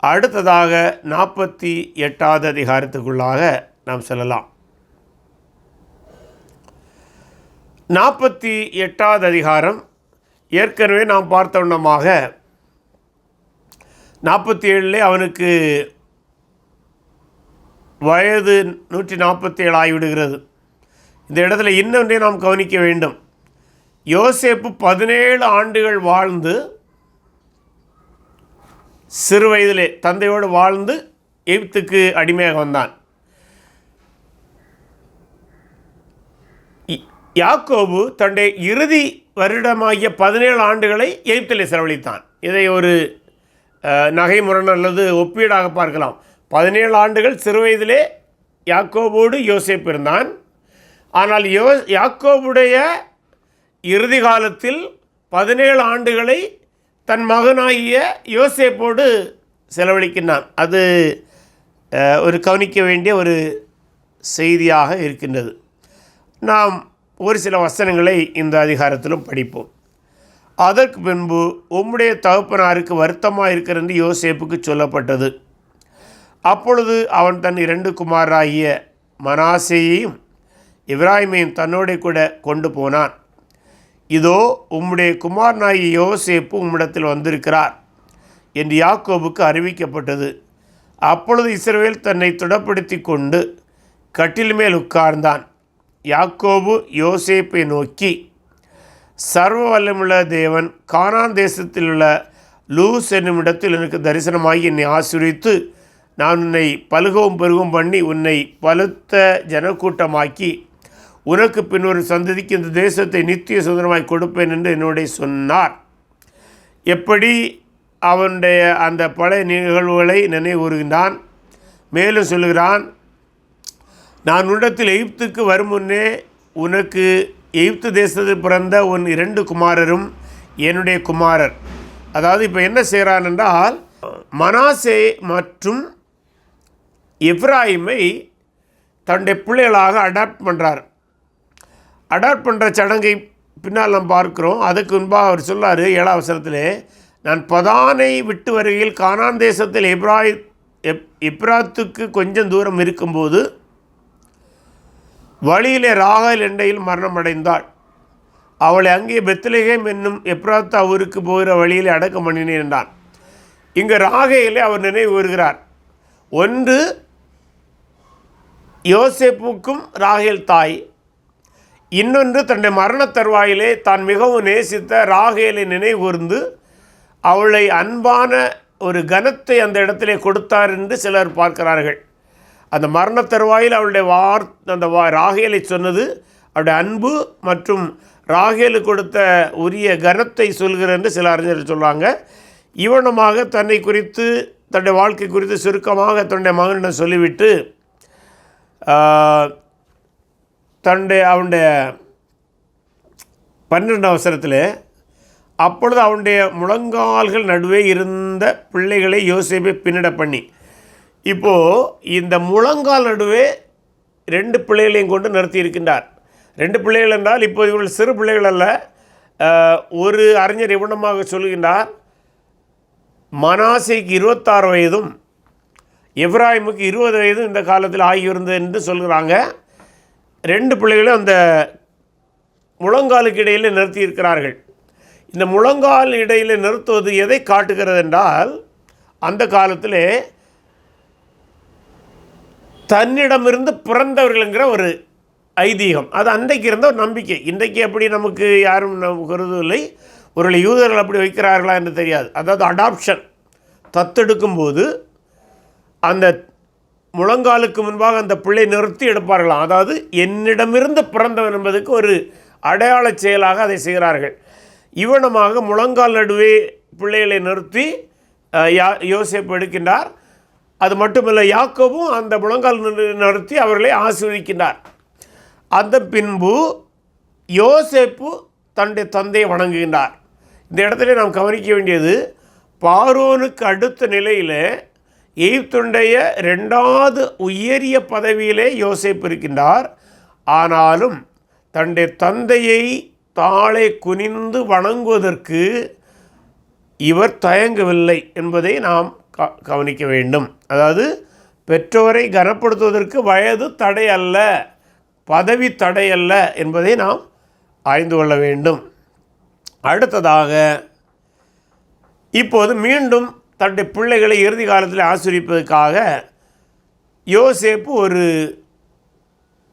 அடுத்ததாக 48வது அதிகாரத்துக்குள்ளாக நாம் செல்லலாம். 48வது அதிகாரம் ஏற்கனவே நாம் பார்த்தவண்ணமாக 47 அவனுக்கு வயது 147 ஆகிவிடுகிறது. இந்த இடத்துல இன்னொன்றை நாம் கவனிக்க வேண்டும். யோசேப்பு 17 ஆண்டுகள் வாழ்ந்து சிறு வயதிலே தந்தையோடு வாழ்ந்து எகிப்துக்கு அடிமையாக வந்தான். யாக்கோபு தன்னுடைய இறுதி வருடமாகிய 17 ஆண்டுகளை எகிப்திலே செலவழித்தான். இதை ஒரு நகைமுரண் அல்லது ஒப்பீடாக பார்க்கலாம். 17 ஆண்டுகள் சிறு வயதிலே யாக்கோபோடு யோசேப்பு இருந்தான். ஆனால் யாக்கோபுடைய இறுதி காலத்தில் 17 ஆண்டுகளை தன் மகனாகிய யோசேப்போடு செலவழிக்கின்றான். அது ஒரு கவனிக்க வேண்டிய ஒரு செய்தியாக இருக்கின்றது. நாம் ஒரு சில வசனங்களை இந்த அதிகாரத்திலும் படிப்போம். அதற்கு பின்பு உம்முடைய தகப்பனாருக்கு வருத்தமாக இருக்கிறது என்று யோசேப்புக்கு சொல்லப்பட்டது. அப்பொழுது அவன் தன் 2 குமாராகிய மனாசேயையும் எப்பிராயீமையும் தன்னோடு கூட கொண்டு போனான். இதோ உம்முடைய குமாரனாகிய யோசேப்பு உம்மிடத்தில் வந்திருக்கிறார் என்று யாக்கோபுக்கு அறிவிக்கப்பட்டது. அப்பொழுது இஸ்ரவேல் தன்னை திடப்படுத்தி கொண்டு கட்டில் மேல் உட்கார்ந்தான். யாக்கோபு யோசேப்பை நோக்கி, சர்வ வல்லமுள்ள தேவன் கானான் தேசத்தில் உள்ள லூஸ் என்னும் இடத்தில் எனக்கு தரிசனமாகி என்னை ஆசீர்வதித்து நான் உன்னை பலுகவும் பெருகவும் பண்ணி உன்னை பலுத்த ஜனக்கூட்டமாக்கி உனக்கு பின்னொரு சந்ததிக்கு இந்த தேசத்தை நித்திய சுதந்திரமாய் கொடுப்பேன் என்று என்னோட சொன்னார். எப்படி அவனுடைய அந்த பழைய நிகழ்வுகளை நினைவுறுகின்றான். மேலும் சொல்லுகிறான், நான் உன்னிடத்தில் எகிப்துக்கு வரும் முன்னே உனக்கு எகிப்து தேசத்தில் பிறந்த உன் 2 குமாரரும் என்னுடைய குமாரர். அதாவது இப்போ என்ன செய்கிறான் என்றால், மனாசே மற்றும் எப்பிராயீமை தன்னுடைய பிள்ளைகளாக அடாப்ட் பண்ணுறார். அடாப்ட் பண்ணுற சடங்கை பின்னால் நாம் பார்க்குறோம். அதுக்கு முன்பாக அவர் சொல்லார் 7ஆம் வசனத்திலே, நான் பதானை விட்டு வருகையில் கானான் தேசத்தில் எப்ராத்துக்கு கொஞ்சம் தூரம் இருக்கும்போது வழியிலே ராகேல் எண்டையில் மரணம் அடைந்தாள். அவளை அங்கே பெத்லகேம் என்னும் எப்ராத்து அவருக்கு போகிற வழியிலே அடக்கம் பண்ணினேன் என்றான். இங்கே ராகேலை அவர் நினைவு கூறுகிறார். ஒன்று யோசேப்புக்கும் ராகேல் தாய், இன்னொன்று தன்னுடைய மரண தருவாயிலே தான் மிகவும் நேசித்த ராகேலை நினைவு கூர்ந்து அவளை அன்பான ஒரு கனத்தை அந்த இடத்திலே கொடுத்தார் என்று சிலர் பார்க்கிறார்கள். அந்த மரண தருவாயில் அவளுடைய அந்த ராகேலை சொன்னது அவருடைய அன்பு மற்றும் ராகேலு கொடுத்த உரிய கனத்தை சொல்கிறது என்று சில அறிஞர்கள் சொல்கிறாங்க. இவனமாக தன்னை குறித்து தன்னுடைய வாழ்க்கை குறித்து சுருக்கமாக தன்னுடைய மகனிடம் சொல்லிவிட்டு அவனுடைய 12ஆம் வசனத்தில், அப்பொழுது அவனுடைய முழங்கால்கள் நடுவே இருந்த பிள்ளைகளை யோசேப்பை பின்னிட பண்ணி. இப்போது இந்த முழங்கால் நடுவே 2 பிள்ளைகளையும் கொண்டு நிறுத்தி இருக்கின்றார். 2 பிள்ளைகள் என்றால் இப்போது இவர்கள் சிறு பிள்ளைகள் அல்ல. ஒரு அறிஞர் இவனமாக சொல்கின்றார், மனாசேக்கு 26 வயதும் எப்பிராயீமுக்கு 20 வயதும் இந்த காலத்தில் ஆகியிருந்தது என்று சொல்கிறாங்க. 2 பிள்ளைகளும் அந்த முழங்காலுக்கு இடையில் நிறுத்தி இருக்கிறார்கள். இந்த முழங்கால் இடையில் நிறுத்துவது எதை காட்டுகிறது என்றால், அந்த காலத்தில் தன்னிடமிருந்து பிறந்தவர்கள்ங்கிற ஒரு ஐதீகம், அது அன்றைக்கு இருந்த ஒரு நம்பிக்கை. இன்றைக்கு அப்படி நமக்கு யாரும் கருதவில்லை. ஒரு யூதர்கள் அப்படி வைக்கிறார்களா என்று தெரியாது. அதாவது அடாப்ஷன், தத்தெடுக்கும்போது அந்த முழங்காலுக்கு முன்பாக அந்த பிள்ளை நிறுத்தி எடுப்பார்களாம். அதாவது என்னிடமிருந்து பிறந்தவன் என்பதுக்கு ஒரு அடையாள செயலாக அதை செய்கிறார்கள். இவனமாக முழங்கால் நடுவே பிள்ளைகளை நிறுத்தி யோசேப்பு எடுக்கின்றார். அது மட்டுமல்ல, யாக்கோபும் அந்த முழங்கால் நிறுத்தி அவர்களை ஆசீர்வதிக்கின்றார். அந்த பின்பு யோசேப்பு தன்னுடைய தந்தையை வணங்குகின்றார். இந்த இடத்துல நாம் கவனிக்க வேண்டியது, பார்வோனுக்கு அடுத்த நிலையில் எகிப்துடைய 2வது உயரிய பதவியிலே யோசேப்பு இருக்கின்றார். ஆனாலும் தன்னுடைய தந்தையை தாளை குனிந்து வணங்குவதற்கு இவர் தயங்கவில்லை என்பதை நாம் கவனிக்க வேண்டும். அதாவது பெற்றோரை கனப்படுத்துவதற்கு வயது தடை அல்ல, பதவி தடை அல்ல என்பதை நாம் அறிந்து கொள்ள வேண்டும். அடுத்ததாக இப்போது மீண்டும் தன்னுடைய பிள்ளைகளை இறுதி காலத்தில் ஆசீர்வதிப்பதற்காக யோசேப்பு ஒரு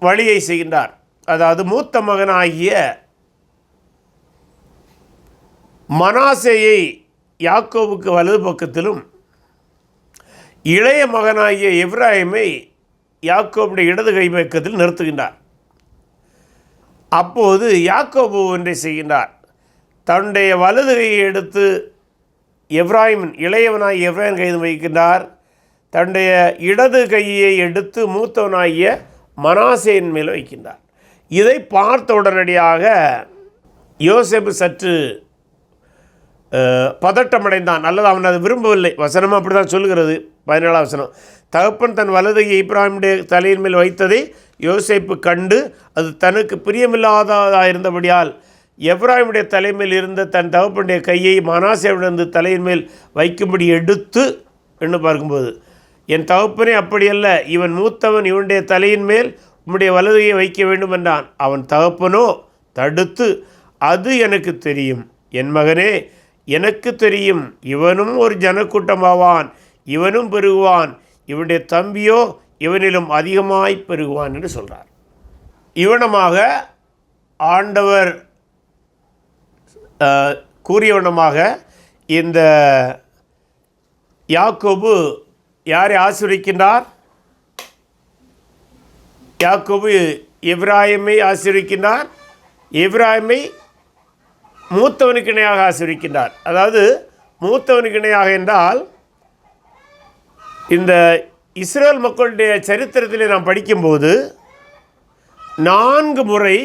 வழியை செய்கின்றார். அதாவது மூத்த மகனாகிய மனாசேயை யாக்கோபுக்கு வலது பக்கத்திலும் இளைய மகனாகிய எப்ராயிமை யாக்கோபுடைய இடது கை பக்கத்தில் நிறுத்துகின்றார். அப்போது யாக்கோபு ஒன்றை செய்கின்றார். தன்னுடைய வலது கையை எடுத்து எப்ராயிமின் இளையவனாகிய எப்ராயிம் கைது வைக்கின்றார். தன்னுடைய இடது கையை எடுத்து மூத்தவனாகிய மனாசேயின் மேல் வைக்கின்றார். இதை பார்த்த உடனடியாக யோசேப்பு சற்று பதட்டமடைந்தான். அல்லது அவன் அதை விரும்பவில்லை. வசனமும் அப்படி தான் சொல்கிறது. 17 வசனம், தகப்பன் தன் வலதுகையை எப்ராயிமுடைய தலையின் மேல் வைத்ததை யோசேப்பு கண்டு அது தனக்கு பிரியமில்லாததாக இருந்தபடியால் எப்ராயிமுடைய தலைமையில் இருந்த தன் தகப்பனுடைய கையை மனாசேவிடந்து தலையின் மேல் வைக்கும்படி எடுத்து என்று பார்க்கும்போது, என் தகப்பனே அப்படியல்ல, இவன் மூத்தவன், இவனுடைய தலையின் மேல் உம்முடைய வலதுகையை வைக்க வேண்டும் என்றான். அவன் தகப்பனோ தடுத்து, அது எனக்கு தெரியும் என் மகனே, எனக்கு தெரியும், இவனும் ஒரு ஜனக்கூட்டமாவான், இவனும் பெருகுவான், இவனுடைய தம்பியோ இவனிலும் அதிகமாய் பெருகுவான் என்று சொல்கிறார். இவனமாக ஆண்டவர் கூறியவனமாக இந்த யாக்கோபு யாரை ஆசீர்வதிக்கின்றார்? யாக்கோபு எப்ராயிமை ஆசீர்வதிக்கின்றார். எப்ராயிமை மூத்தவனுக்கு இணையாக ஆசீர்வதிக்கின்றார். அதாவது மூத்தவனுக்கு இணையாக என்றால், இந்த இஸ்ரேல் மக்களுடைய சரித்திரத்தில் நாம் படிக்கும்போது 4 முறை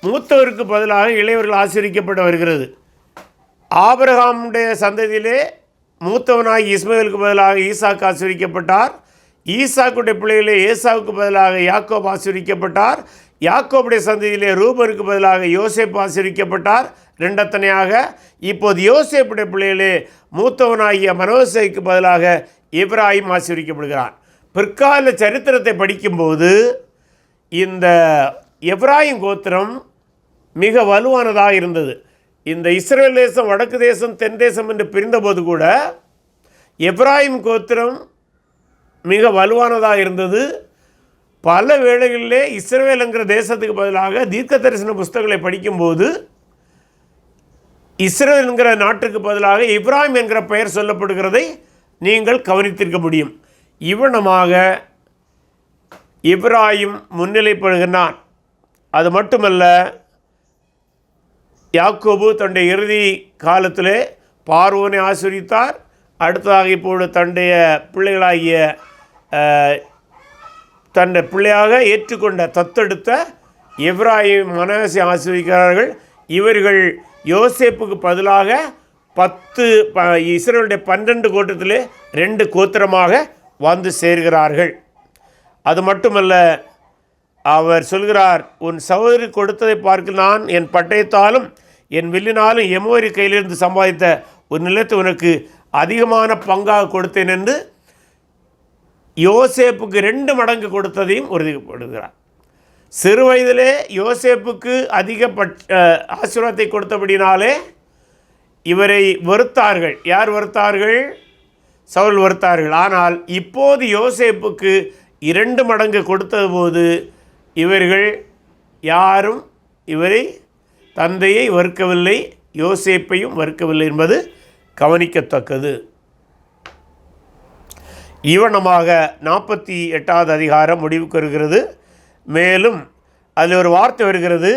மூத்தவருக்கு பதிலாக இளையவர்கள் ஆசீர்வதிக்கப்பட்டு வருகிறது. ஆபிரகாமுடைய சந்ததியிலே மூத்தவனாகி இஸ்மாவேலுக்கு பதிலாக ஈசாக்கு ஆசீர்வதிக்கப்பட்டார். ஈசாக்குடைய பிள்ளைகளே ஏசாவுக்கு பதிலாக யாக்கோபு ஆசீர்வதிக்கப்பட்டார். யாக்கோபுடைய சந்ததியிலே ரூபனுக்கு பதிலாக யோசேப்பு ஆசீர்வதிக்கப்பட்டார். ரெண்டத்தனையாக இப்போது யோசேப்புடைய பிள்ளைகளே மூத்தவனாகிய மனோசேக்கு பதிலாக எப்ராயிம் ஆசீர்வதிக்கப்படுகிறான். பிற்கால சரித்திரத்தை படிக்கும்போது இந்த எப்ராயிம் கோத்திரம் மிக வலுவானதாக இருந்தது. இந்த இஸ்ரேல் தேசம், வடக்கு தேசம், தென் தேசம் என்று பிரிந்தபோது கூட எப்ராயிம் கோத்திரம் மிக வலுவானதாக இருந்தது. பல வேளைகளிலே இஸ்ரவேல் என்கிற தேசத்துக்கு பதிலாக தீர்க்க தரிசன புஸ்தகங்களை படிக்கும்போது இஸ்ரேல் என்கிற நாட்டுக்கு பதிலாக எப்ராயிம் என்கிற பெயர் சொல்லப்படுகிறதை நீங்கள் கவனித்திருக்க முடியும். இவனமாக எப்ராயிம் முன்னிலைப்படுகின்றான். அது மட்டுமல்ல, யாக்கோபு தன்னுடைய இறுதி காலத்திலே பார்வோனை ஆசீர்வதித்தார். அடுத்ததாக இப்போது தன்னுடைய பிள்ளைகளாகிய தன்னுடைய பிள்ளையாக ஏற்றுக்கொண்ட தத்தெடுத்த எப்ராயிம் மனாசே ஆசீர்வதிக்கிறார்கள். இவர்கள் யோசேப்புக்கு பதிலாக 10 இஸ்ரவேலுடைய 12 கோத்திரத்திலே 2 கோத்திரமாக வந்து சேர்கிறார்கள். அது மட்டுமல்ல, அவர் சொல்கிறார், உன் சகோதரி கொடுத்ததை பார்க்க நான் என் பட்டயத்தாலும் என் வில்லினாலும் எமோரி கையிலிருந்து சம்பாதித்த ஒரு நிலத்தை உனக்கு அதிகமான பங்காக கொடுத்தேன் என்று யோசேப்புக்கு 2 மடங்கு கொடுத்ததையும் உறுதிப்படுகிறார். சிறு வயதிலே யோசேப்புக்கு அதிக ஆசீர்வாதத்தை கொடுத்தபடினாலே இவரை வெறுத்தார்கள். யார் வெறுத்தார்கள்? சவுல் வெறுத்தார்கள். ஆனால் இப்போது யோசேப்புக்கு 2 மடங்கு கொடுத்தது போது இவர்கள் யாரும் இவரை தந்தையை வெறுக்கவில்லை, யோசேப்பையும் வெறுக்கவில்லை என்பது கவனிக்கத்தக்கது. இவனமாக 48வது அதிகாரம் முடிவுக்கு வருகிறது. மேலும் அதில் ஒரு வார்த்தை வருகிறது,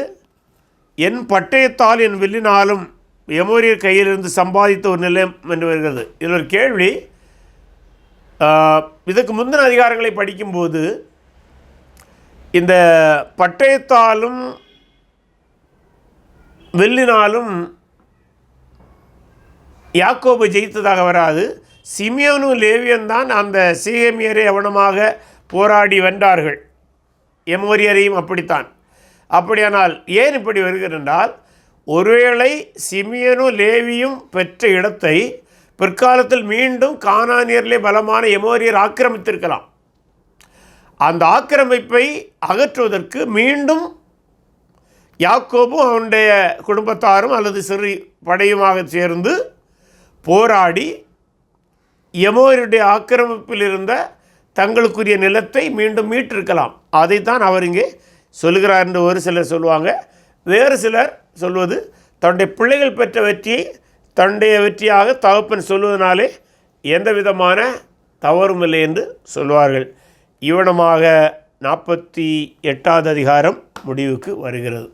என் பட்டயத்தால் என் வில்லினாலும் எமோரியர் கையிலிருந்து சம்பாதித்த ஒரு நிலம் என்று வருகிறது. இதில் ஒரு கேள்வி. இதுக்கு முந்தின அதிகாரங்களை படிக்கும்போது இந்த பட்டயத்தாலும் வில்லினாலும் யாக்கோபு ஜெயித்ததாக வராது. சிமியோனும் லேவியன் தான் அந்த சீகேமியரை அவனமாக போராடி வென்றார்கள். எமோரியரையும் அப்படித்தான். அப்படியானால் ஏன் இப்படி வருகிறது என்றால், ஒருவேளை சிமியனும் லேவியும் பெற்ற இடத்தை பிற்காலத்தில் மீண்டும் கானானியர்லே பலமான எமோரியர் ஆக்கிரமித்திருக்கலாம். அந்த ஆக்கிரமிப்பை அகற்றுவதற்கு மீண்டும் யாக்கோபும் அவனுடைய குடும்பத்தாரும் அல்லது சிறு படையுமாக சேர்ந்து போராடி எமோரியருடைய ஆக்கிரமிப்பில் இருந்த தங்களுக்குரிய நிலத்தை மீண்டும் மீட்டிருக்கலாம். அதைத்தான் அவர் இங்கே சொல்கிறார் என்று ஒரு சிலர் சொல்லுவாங்க. வேறு சிலர் சொல்வது தன்னுடைய பிள்ளைகள் பெற்ற வெற்றியை தன்னுடைய வெற்றியாக தகப்பன் சொல்வதனாலே எந்த விதமான தவறும் இல்லை என்று சொல்வார்கள். இவனமாக 48வது அதிகாரம் முடிவுக்கு வருகிறது.